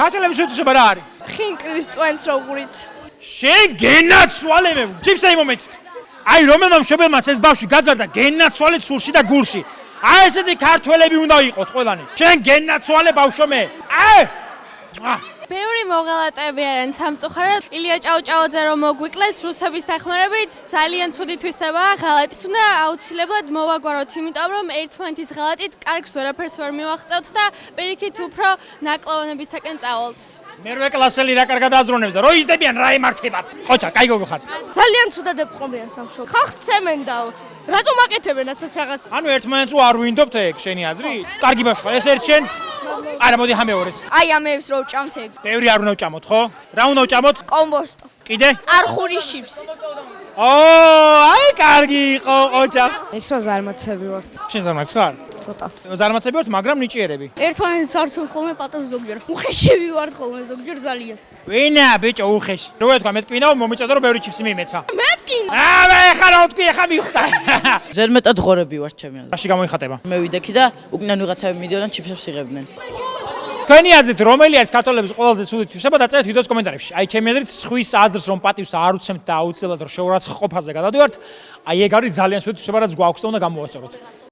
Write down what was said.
ქართველების უთვისება რა არის? ხინკლის წვენს როგორიც. შენ გენაცვალებებ, ჯიპსეი მომეცით. აი რომელმა მშობელმაც ეს ბავშვი გაძარდა გენაცვალეთ სულში და გულში. აი ესეთი ქართველები უნდა იყოთ ყველანი. შენ გენაცვალე ბავშვო მე. აი! ბევრი მოღალატეები არიან სამწუხაროდ. ილია ჭაუჭაუძე რომ მოგვიკლეს რუსების დახმარებით, ძალიან ცუდი თვისებაა ღალატის. უნდა აუცილებლად მოვაგვაროთ, იმიტომ რომ ერთმანეთის ღალატით კარგს ვერაფერს ვერ მივაღწევთ და პირიქით უფრო ნაკლოვანებისაკენ წავალთ. მერვე კლასელი რა კარგად აზროვნებს და რო იზდებიან რა ემართებათ. ხოჭა, კაი გოგო ხარ. ძალიან ცუდად ეპყრობიან სამშობლოს. ხალხს ცემენდაო. რატომ აკეთებენ ასეთ რაღაც? ანუ ერთმანეთს რო არ ვინდობთ ეგ შენი აზრი? კარგი ბავშვია, ეს ერთ შენ. არა, მოდი ამეორეც. აი ამებს რო ვჭამთ ეგ. ბევრი არ უნდა ვჭამოთ, ხო? რა უნდა ვჭამოთ? კომბოსტო. კიდე? არხური შიფს. აი კარგი იყო, ხოჭა. ის რო ზარმაცები ვართ. შენ ზარმაცი ხარ? ცოტა. ზარმაცები ვართ, მაგრამ ნიჭიერები. ერთმანეთს არ ცნობ ხოლმე პატონ ზოგჯერ. უხეშები ვართ ხოლმე ზოგჯერ ძალიან. ვინა, ბიჭო, უხეში. რო ვეთქვა, მეთქვინაო, მომიწოდა რომ ბევრი ჩიფსი მიმეცა. მეთქინ. მე ხა რა ვთქვი, ხა მივხვდა. ზედმეტად ღორები ვარ ჩემი აზრით. რაში გამოიხატება? მე ვიდექი და უკნან ვიღაცები მიდიოდან ჩიფსებს იღებდნენ. თქვენი აზრით რომელი არის ქართველების ყველაზე ცუდი თვისება დაწერეთ ვიდეოს კომენტარებში. აი ჩემი აზრით სხვის აზრს რომ პატივს არ უცემთ და აუცილებლად რომ შეურაცხყოფაზე გადავდივართ, აი ეგ არის ძალიან ცუდი თვისება რაც გვაქვს და უნდა გამოვასწოროთ.